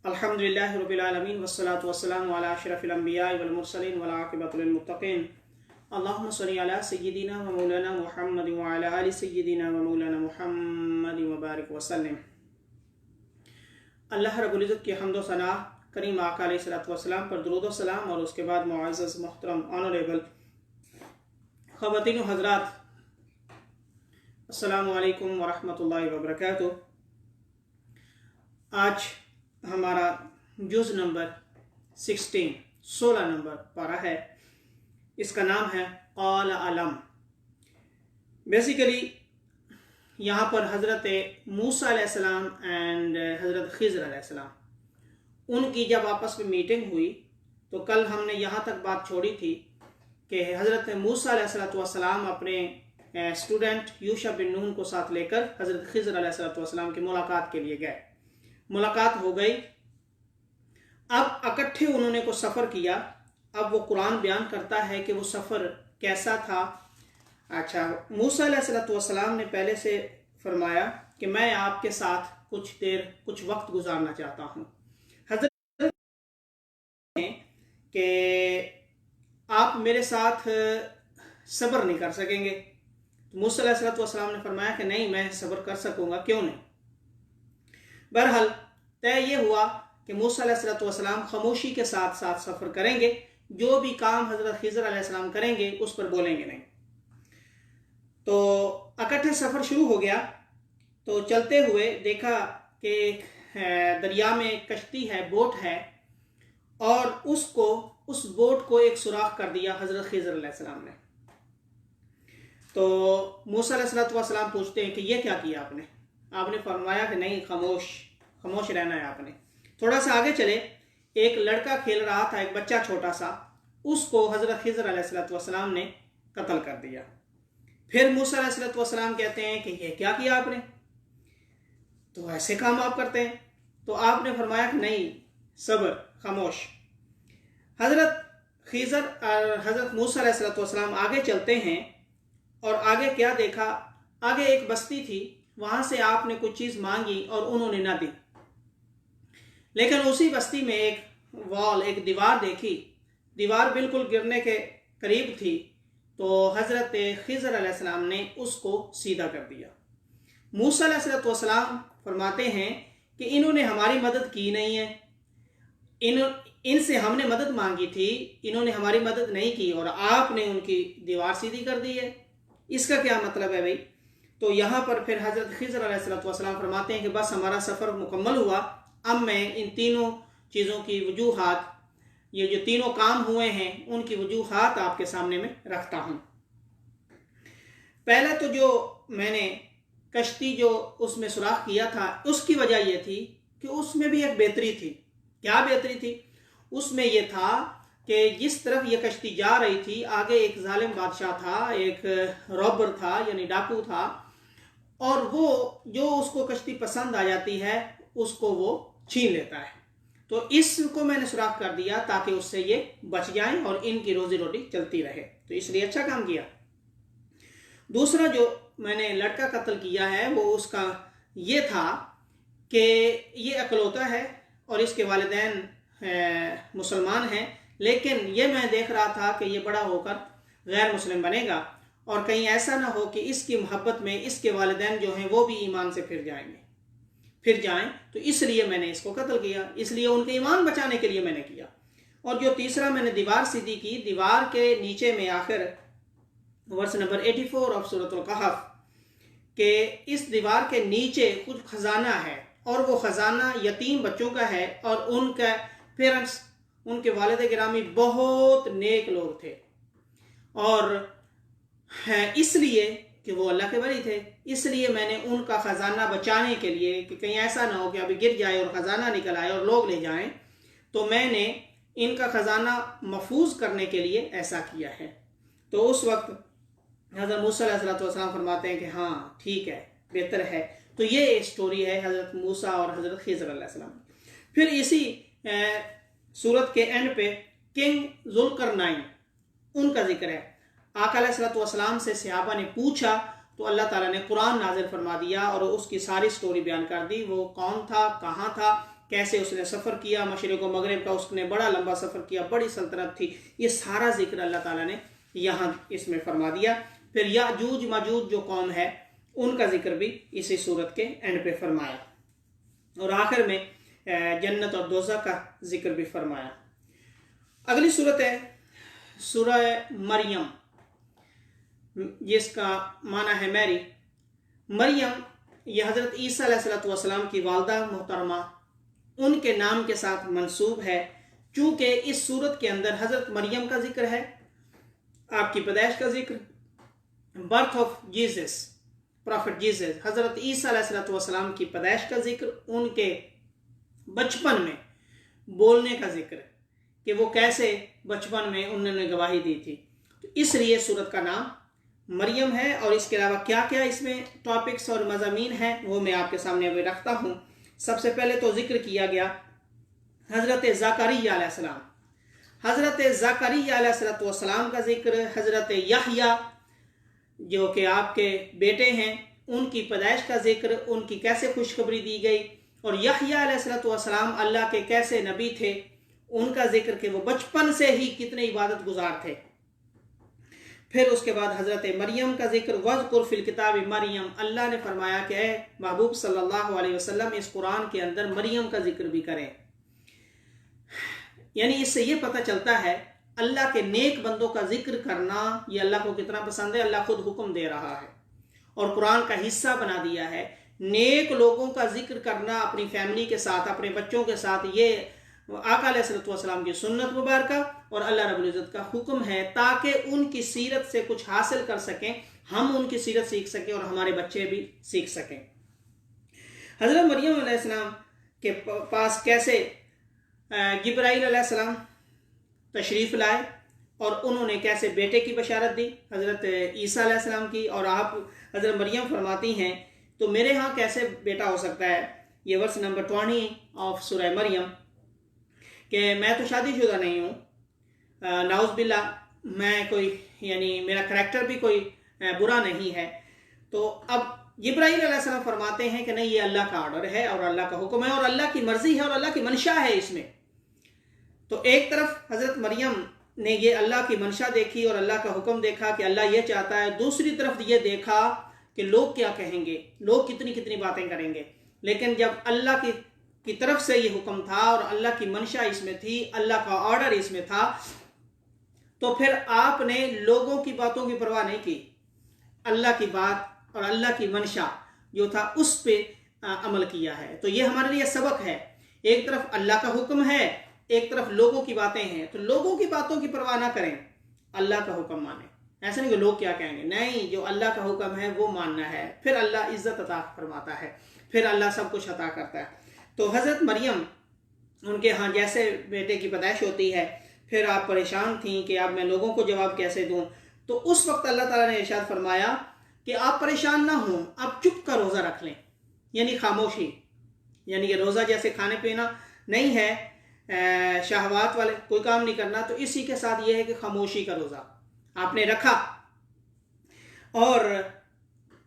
अल्हम्दुलिल्लाहि रब्बिल आलमीन वस्सलातु वस्सलामु अला अशरफिल अंबिया वल मुरसलीन वल आक़िबतु लिल मुत्तक़ीन अल्लाहुम्मा सल्लि अला सय्यिदिना व मौलाना मुहम्मद व अला आलि सय्यिदिना व मौलाना मुहम्मद व बारिक वसल्लम। अल्लाह रब्बुल इज़्ज़त की हम्द व सना करीम आका अलैहिस्सलातु वस्सलाम पर दुरूद व सलाम और उसके बाद मुअज़्ज़ज़ मोहतरम ऑनरेबल ख़वातीन व हज़रात, अस्सलामु अलैकुम व रहमतुल्लाहि व बरकातुहू। आज हमारा जुज़ नंबर 16 नंबर पारा है। इसका नाम है क़ाल अलम। बेसिकली यहाँ पर हज़रत मूसा अलैहिस्सलाम एंड हज़रत खिज़र अलैहिस्सलाम उनकी जब आपस में मीटिंग हुई तो कल हमने यहाँ तक बात छोड़ी थी कि हज़रत मूसा अलैहिस्सलाम अपने स्टूडेंट यूशा बिन नून को साथ लेकर हज़रत खिज़र अलैहिस्सलाम की मुलाकात के लिए गए। मुलाकात हो गई। अब इकट्ठे उन्होंने को सफ़र किया। अब वो कुरान बयान करता है कि वो सफ़र कैसा था। अच्छा, मूसा अलैहिस्सलाम ने पहले से फरमाया कि मैं आपके साथ कुछ वक्त गुजारना चाहता हूँ। हज़रत कि आप मेरे साथ सब्र नहीं कर सकेंगे। तो मूसा अलैहिस्सलाम ने फरमाया कि नहीं, मैं सब्र कर सकूँगा, क्यों नहीं। बहरहाल तय ये हुआ कि मूसा अलैहिस्सलाम खामोशी के साथ साथ सफ़र करेंगे। जो भी काम हज़रत खिज़र अलैहिस्सलाम करेंगे उस पर बोलेंगे नहीं। तो इकट्ठे सफ़र शुरू हो गया। तो चलते हुए देखा कि दरिया में कश्ती है, बोट है, और उस बोट को एक सुराख कर दिया हज़रत खिज़र अलैहिस्सलाम ने। तो मूसा अलैहिस्सलाम पूछते हैं कि ये क्या किया आपने। आपने फरमाया कि नहीं, खामोश रहना है आपने। थोड़ा सा आगे चले, एक लड़का खेल रहा था, एक बच्चा छोटा सा, उसको हज़रत खिज़र अलैहिस्सलाम ने कत्ल कर दिया। फिर मूसा अलैहिस्सलाम कहते हैं कि ये क्या किया आपने, तो ऐसे काम आप करते हैं। तो आपने फरमाया कि नहीं, सब्र, खामोश। हज़रत खिज़र और हज़रत मूसा अलैहिस्सलाम आगे चलते हैं और आगे क्या देखा, आगे एक बस्ती थी, वहाँ से आपने कुछ चीज़ मांगी और उन्होंने ना दी। लेकिन उसी बस्ती में एक दीवार देखी, दीवार बिल्कुल गिरने के करीब थी। तो हज़रत खिज़र अलैहिस्सलाम ने उसको सीधा कर दिया। मूसा अलैहिस्सलाम फरमाते हैं कि इन्होंने हमारी मदद की नहीं है, इनसे हमने मदद मांगी थी, इन्होंने हमारी मदद नहीं की और आपने उनकी दीवार सीधी कर दी है। इसका क्या मतलब है भाई। तो यहाँ पर फिर हज़रत खिज़र अलैहिस्सलाम फरमाते हैं कि बस हमारा सफ़र मुकम्मल हुआ। अब मैं इन तीनों चीज़ों की वजूहात, ये जो तीनों काम हुए हैं उनकी वजूहात आपके सामने में रखता हूँ। पहले तो जो मैंने कश्ती जो उसमें सुराख किया था, उसकी वजह यह थी कि उसमें भी एक बेहतरी थी। क्या बेहतरी थी? उसमें यह था कि जिस तरफ ये कश्ती जा रही थी, आगे एक जालिम बादशाह था, एक रॉबर था, यानी डाकू था, और वो जो उसको कश्ती पसंद आ जाती है उसको वो छीन लेता है। तो इसको मैंने सुराख कर दिया ताकि उससे ये बच जाएं और इनकी रोजी रोटी चलती रहे। तो इसलिए अच्छा काम किया। दूसरा जो मैंने लड़का कत्ल किया है वो उसका ये था कि ये अकलौता है और इसके वालिदैन मुसलमान हैं, लेकिन ये मैं देख रहा था कि ये बड़ा होकर गैर मुस्लिम बनेगा और कहीं ऐसा ना हो कि इसकी मोहब्बत में इसके वालिदैन जो हैं वो भी ईमान से फिर जाएं। तो इसलिए मैंने इसको कत्ल किया, इसलिए उनके ईमान बचाने के लिए मैंने किया। और जो तीसरा मैंने दीवार सीधी की, दीवार के नीचे में आखिर वर्स नंबर 84 ऑफ सूरतुल कहफ के इस दीवार के नीचे कुछ खजाना है और वो खजाना यतीम बच्चों का है और उनका पेरेंट्स, उनके वालिद गिरामी बहुत नेक लोग थे और इसलिए कि वो अल्लाह के वली थे, इसलिए मैंने उनका ख़जाना बचाने के लिए कि कहीं ऐसा ना हो कि अभी गिर जाए और ख़जाना निकल आए और लोग ले जाएं, तो मैंने इनका ख़जाना महफूज करने के लिए ऐसा किया है। तो उस वक्त हज़रत मूसा अलैहिस्सलाम फरमाते हैं कि हाँ ठीक है, बेहतर है। तो ये स्टोरी है हज़रत मूसा और हज़रत खिज़र अलैहिस्सलाम। फिर इसी सूरत के एंड पे किंग ज़ुल्करनैन उनका जिक्र है। आका अलैहिस्सलाम से सहाबा ने पूछा तो अल्लाह ताला ने कुरान नाज़िल फरमा दिया और उसकी सारी स्टोरी बयान कर दी। वो कौन था, कहाँ था, कैसे उसने सफ़र किया मशरिक़ व मगरिब का, उसने बड़ा लंबा सफ़र किया, बड़ी सल्तनत थी। ये सारा जिक्र अल्लाह ताला ने यहाँ इसमें फरमा दिया। फिर याजूज माजूज जो कौम है उनका जिक्र भी इसी सूरत के एंड पे फरमाया, और आखिर में जन्नत और दोज़ख का जिक्र भी फरमाया। अगली सूरत है सूरह मरियम, जिसका माना है मैरी। मरियम ये हज़रत ईसा अलैहिस्सलाम की वालदा मोहतरमा, उनके नाम के साथ मंसूब है। चूँकि इस सूरत के अंदर हज़रत मरियम का जिक्र है, आपकी पैदाइश का जिक्र, birth of Jesus, profit Jesus, हज़रत ईसा अलैहिस्सलाम की पैदाइश का जिक्र, उनके बचपन में बोलने का जिक्र कि वो कैसे बचपन में उन्होंने गवाही दी थी, तो इसलिए सूरत का नाम मरियम है। और इसके अलावा क्या क्या इसमें टॉपिक्स और मज़ामीन हैं वो मैं आपके सामने अभी रखता हूँ। सबसे पहले तो जिक्र किया गया हज़रत ज़करिया अलैहिस्सलाम, हज़रत ज़करिया अलैहिस्सलाम का जिक्र, हज़रत यहया जो कि आपके बेटे हैं उनकी पैदाइश का जिक्र, उनकी कैसे खुशखबरी दी गई, और यहया अलैहिस्सलाम अल्लाह के कैसे नबी थे उनका जिक्र कि वो बचपन से ही कितने इबादत गुजार थे। फिर उसके बाद हज़रत मरियम का जिक्र, वज़कुर फिल किताब मरियम, अल्लाह ने फरमाया कि ऐ महबूब सल्लल्लाहु अलैहि वसल्लम इस कुरान के अंदर मरियम का जिक्र भी करें। यानी इससे ये पता चलता है अल्लाह के नेक बंदों का जिक्र करना ये अल्लाह को कितना पसंद है। अल्लाह खुद हुक्म दे रहा है और कुरान का हिस्सा बना दिया है। नेक लोगों का जिक्र करना अपनी फैमिली के साथ, अपने बच्चों के साथ, ये आका अलैहिस्सलाम की सुन्नत मुबारक और अल्लाह रब्बुल इज़्ज़त का हुक्म है, ताकि उनकी सीरत से कुछ हासिल कर सकें, हम उनकी सीरत सीख सकें और हमारे बच्चे भी सीख सकें। हज़रत मरियम अलैहिस्सलाम के पास कैसे जिब्राईल अलैहिस्सलाम तशरीफ़ लाए और उन्होंने कैसे बेटे की बशारत दी हज़रत ईसा अलैहिस्सलाम की, और आप हज़रत मरियम फरमाती हैं तो मेरे यहाँ कैसे बेटा हो सकता है। ये वर्स नंबर 20 ऑफ सूरह मरियम कि मैं तो शादीशुदा नहीं हूँ, नाउज़ बिल्ला, मैं कोई यानी मेरा करैक्टर भी कोई बुरा नहीं है। तो अब जिब्राईल अलैहिस्सलाम फरमाते हैं कि नहीं, ये अल्लाह का ऑर्डर है और अल्लाह का हुक्म है और अल्लाह की मर्जी है और अल्लाह की मंशा है इसमें। तो एक तरफ हज़रत मरियम ने ये अल्लाह की मंशा देखी और अल्लाह का हुक्म देखा कि अल्लाह ये चाहता है, दूसरी तरफ ये देखा कि लोग क्या कहेंगे, लोग कितनी कितनी बातें करेंगे। लेकिन जब अल्लाह की तरफ से ये हुक्म था और अल्लाह की मंशा इसमें थी, अल्लाह का ऑर्डर इसमें था, तो फिर आपने लोगों की बातों की परवाह नहीं की, अल्लाह की बात और अल्लाह की मंशा जो था उस पर अमल किया है। तो ये हमारे लिए सबक है, एक तरफ अल्लाह का हुक्म है, एक तरफ लोगों की बातें हैं, तो लोगों की बातों की परवाह ना करें, अल्लाह का हुक्म माने। ऐसा नहीं कि लोग क्या कहेंगे, नहीं, जो अल्लाह का हुक्म है वो मानना है। फिर अल्लाह इज्जत अता फरमाता है, फिर अल्लाह सब कुछ अता करता है। तो हज़रत मरियम उनके यहाँ जैसे बेटे की पैदाइश होती है, फिर आप परेशान थी कि अब मैं लोगों को जवाब कैसे दूँ, तो उस वक्त अल्लाह ताला ने इरशाद फरमाया कि आप परेशान ना हों, आप चुप का रोज़ा रख लें, यानी खामोशी, यानी कि रोज़ा जैसे खाने पीना नहीं है, शहवात वाले कोई काम नहीं करना, तो इसी के साथ यह है कि खामोशी का रोज़ा आपने रखा। और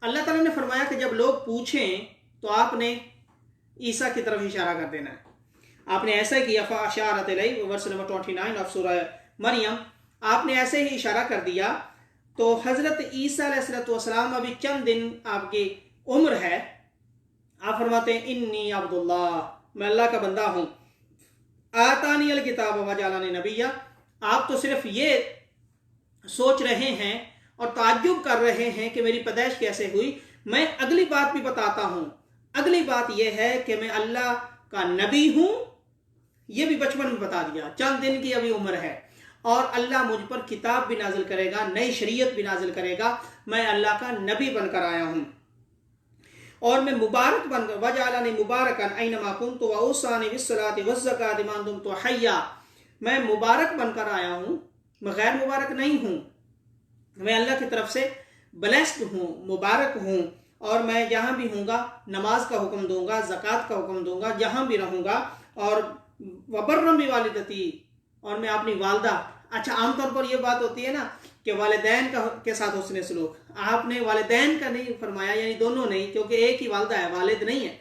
अल्लाह ताला ने फरमाया कि जब लोग पूछें तो आपने ईसा की तरफ इशारा कर देना है। आपने ऐसा किया, फ़अशारत इलैहि, वर्स नंबर 29 ऑफ सूरह मरियम, आपने ऐसे ही इशारा कर दिया। तो हज़रत ईसा अलैहिस्सलाम अभी चंद दिन आपकी उम्र है, आप फरमाते हैं इन्नी अब्दुल्लाह, मैं अल्लाह का बंदा हूँ, आतानी अल किताब व जअलनी नबिय्या। आप तो सिर्फ ये सोच रहे हैं और ताज्जुब कर रहे हैं कि मेरी पैदाइश कैसे हुई। मैं अगली बात भी बताता हूँ। अगली बात यह है कि मैं अल्लाह का नबी हूँ, ये भी बचपन में बता दिया, चंद दिन की अभी उम्र है, और अल्लाह मुझ पर किताब भी नाजिल करेगा, नई शरीयत भी नाजिल करेगा, मैं अल्लाह का नबी बनकर आया हूँ और मैं मुबारक बनकर, वजअलनी मुबारकन ऐनमा कुन्तु व औसानी बिस्सलाति वज़्ज़काति मा दुम्तु हय्या, मैं मुबारक बनकर आया हूँ, मैं गैर मुबारक नहीं हूँ, मैं अल्लाह की तरफ से ब्लेस्ड हूँ, मुबारक हूँ, और मैं जहाँ भी हूँगा नमाज का हुक्म दूंगा, ज़कात का हुक्म दूंगा, जहाँ भी रहूँगा, और वबर्रम बिवालिदती, और मैं अपनी वालदा। अच्छा, आमतौर पर यह बात होती है ना कि वालिदैन के साथ हुस्न सलूक, आपने वालिदैन का नहीं फरमाया, यानी दोनों नहीं, क्योंकि एक ही वालदा है, वालिद नहीं है।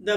The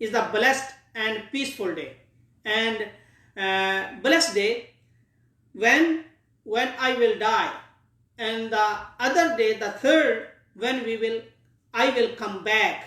is the blessed and peaceful day and blessed day when I will die, and the other day, the third, when I will come back.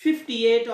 58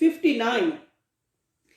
59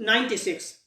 96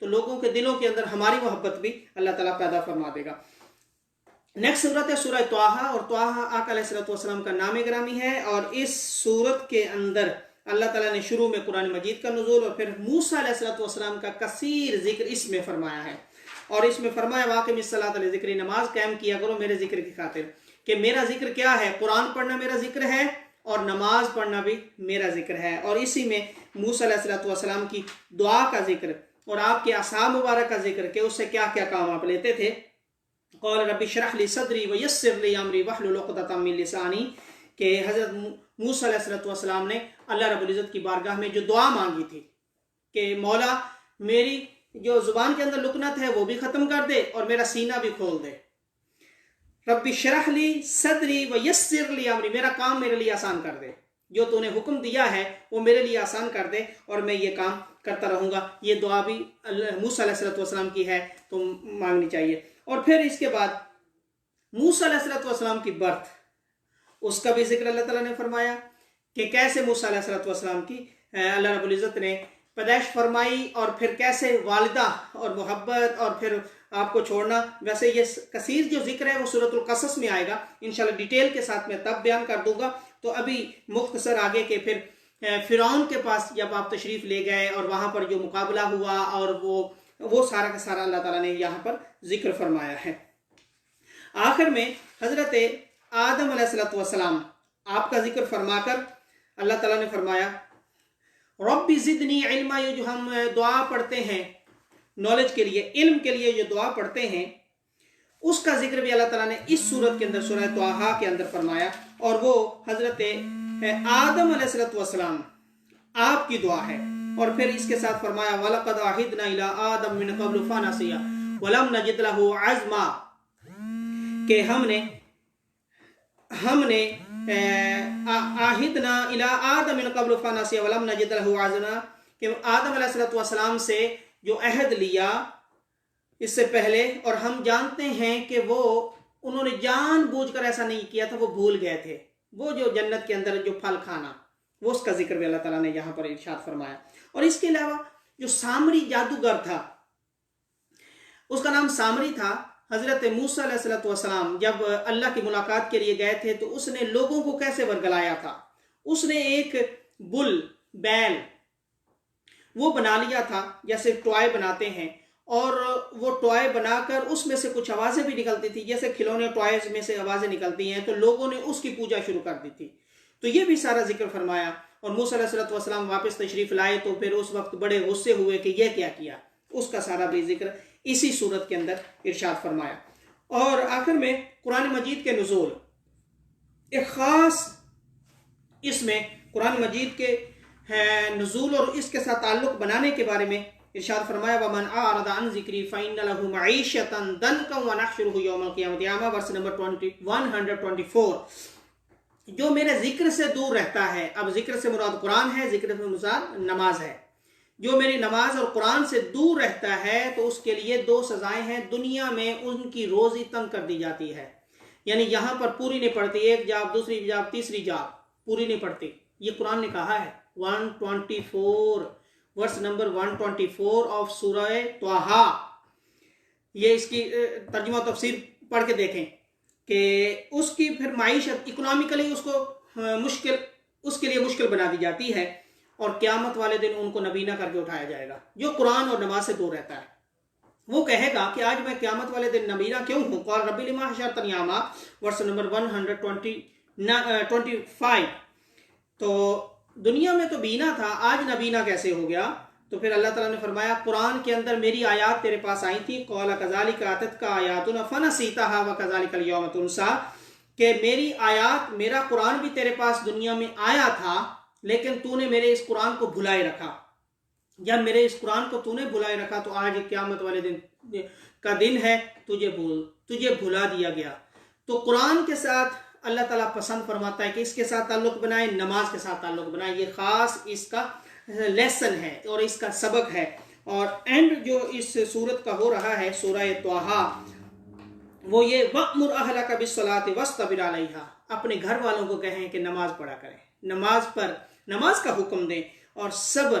तो लोगों के दिलों के अंदर हमारी मोहब्बत भी अल्लाह ताला पैदा फरमा देगा। नेक्स्ट सूरत है सूरह त्वाहा, और त्वाहा आका अलैहिस्सलाम का नाम गिरामी है। और इस सूरत के अंदर अल्लाह ताला ने शुरू में कुरान मजीद का नुज़ूल और फिर मूसा अलैहिस्सलाम का कसीर जिक्र इसमें फरमाया है। और इसमें फरमाया वाक़िमिस्सलात लिज़िक्री, नमाज कायम किया करो मेरे जिक्र की खातिर। कि मेरा जिक्र क्या है? कुरान पढ़ना मेरा जिक्र है और नमाज पढ़ना भी मेरा जिक्र है। और इसी में मूसा अलैहिस्सलाम की दुआ का जिक्र और आपके आसा मुबारक का जिक्र कि उससे क्या क्या काम आप लेते थे। क़ाल रब्बि इश्रह ली सदरी व यस्सिर ली अमरी वहलुल उक़दतम मिन लिसानी, कि हज़रत मूसा अलैहिस्सलाम ने अल्लाह रब्बुल इज़्ज़त की बारगाह में जो दुआ मांगी थी कि मौला मेरी जो ज़ुबान के अंदर लुकनत है वो भी ख़त्म कर दे और मेरा सीना भी खोल दे। रब्बि इश्रह ली सदरी व यस्सिर ली अमरी, मेरा काम मेरे लिए आसान कर दे, जो तूने हुक्म दिया है वो मेरे लिए आसान कर दे और मैं ये काम करता रहूँगा। ये दुआ भी मूसा अलैहिस्सलाम की है तो मांगनी चाहिए। और फिर इसके बाद मूसा अलैहिस्सलाम की बर्थ, उसका भी जिक्र अल्लाह ताला ने फरमाया कि कैसे मूसा अलैहिस्सलाम की अल्लाह रब्बुल इज़्ज़त ने पैदाइश फरमाई और फिर कैसे वालिदा और मोहब्बत और फिर आपको छोड़ना। वैसे ये कसीर जो जिक्र है वो सूरतुल कसस में आएगा, इंशाल्लाह डिटेल के साथ मैं तब बयान कर दूंगा। तो अभी मुख्तसर आगे के फिर फिरौन के पास जब आप तशरीफ़ ले गए और वहाँ पर जो मुकाबला हुआ और वो सारा का सारा अल्लाह ताला ने यहाँ पर जिक्र फरमाया है। आखिर में हज़रत आदम अलैहिस्सलाम आपका जिक्र फरमाकर अल्लाह ताला ने फरमाया रब्बी ज़िदनी इल्मा, ये जो हम दुआ पढ़ते हैं नॉलेज के लिए, इल्म के लिए जो दुआ पढ़ते हैं, उसका जिक्र भी अल्लाह ताला ने इस सूरत के अंदर सूरह त्वाहा के अंदर फरमाया। और वो हज़रत आदम अलैहिस्सलाम आपकी दुआ है। और फिर इसके साथ फरमाया वलक़द अहिदना इला आदम मिन क़ब्लु फ़नसिया वलम नजिद लहु अज़्मा, कि हमने आहिदना इला आदम मिन क़ब्लु फ़नसिया वलम नजिद लहु अज़्मा, कि आदम अलैहिस्सलाम से जो अहद लिया इससे पहले और हम जानते हैं कि वो उन्होंने जानबूझकर ऐसा नहीं किया था, वो भूल गए थे। वो जो जन्नत के अंदर जो फल खाना, वो उसका जिक्र भी अल्लाह ताला ने यहाँ पर इरशाद फरमाया। और इसके अलावा जो सामरी जादूगर था, उसका नाम सामरी था। हज़रत मूसा अलैहिस्सलाम जब अल्लाह की मुलाकात के लिए गए थे तो उसने लोगों को कैसे वर्गलाया था। उसने एक बैल वो बना लिया था जैसे टॉय बनाते हैं, और वो टॉय बनाकर उसमें से कुछ आवाज़ें भी निकलती थी, जैसे खिलौने टॉयज में से आवाज़ें निकलती हैं, तो लोगों ने उसकी पूजा शुरू कर दी थी। तो ये भी सारा जिक्र फरमाया। और मूसा अलैहिस्सलाम वापस तशरीफ़ लाए तो फिर उस वक्त बड़े गुस्से हुए कि यह क्या किया, उसका सारा भी जिक्र इसी सूरत के अंदर इरशाद फरमाया। और आखिर में कुरान मजीद के नुज़ूल, एक ख़ास इसमें कुरान मजीद के नुज़ूल और इसके साथ ताल्लुक़ बनाने के बारे में इरशाद फरमाया वमन आरदा अन ज़िक्री फ़इन्न लहु मईशतन दनका व नहशुरुहु यौमल क़ियामति अमा, वर्स नंबर 124। जो मेरे जिक्र से दूर रहता है, अब जिक्र से मुराद कुरान है, जिक्र से मुराद नमाज है। जो मेरी नमाज और कुरान से दूर रहता है तो उसके लिए दो सजाएं हैं। दुनिया में उनकी रोज़ी तंग कर दी जाती है, यानी यहाँ पर पूरी नहीं पड़ती, एक जाप दूसरी जाप तीसरी जाप पूरी नहीं पड़ती। ये कुरान ने कहा है। 124 वर्स नंबर 124 ऑफ सूरह त्वाहा, ये इसकी तर्जुमा तफसीर पढ़ के देखें कि उसकी फिर माइशत इकोनॉमिकली उसको मुश्किल, उसके लिए मुश्किल बना दी जाती है और क़यामत वाले दिन उनको नबीना करके उठाया जाएगा। जो कुरान और नमाज से दूर रहता है वो कहेगा कि आज मैं क़यामत वाले दिन नबीना क्यों हूँ। क़ाल रब्बि लिमा हशरतनी अमा, वर्स नंबर 125। तो दुनिया में तो बीना था, आज नबीना कैसे हो गया। तो फिर अल्लाह ताला ने फरमाया कुरान के अंदर मेरी आयत तेरे पास आई थी, क़ाल कज़ालिका अततका आयातुना फनसीताहा व कज़ालिकल यौम तुनसा, कि मेरी आयत मेरा कुरान भी तेरे पास दुनिया में आया था लेकिन तूने मेरे इस कुरान को भुलाए रखा। जब मेरे इस कुरान को तूने भुलाए रखा तो आज क़यामत वाले दिन का दिन है, तुझे भुला दिया गया। तो कुरान के साथ अल्लाह ताला पसंद फरमाता है कि इसके साथ ताल्लुक़ बनाए, नमाज के साथ ताल्लुक़ बनाए। ये ख़ास इसका लेसन है और इसका सबक है। और एंड जो इस सूरत का हो रहा है सूरह त्वाहा, वो ये वअमुर अहलका बिस्सलाति वस्तबिर अलैहा, अपने घर वालों को कहें कि नमाज पढ़ा करें, नमाज का हुक्म दें और सब्र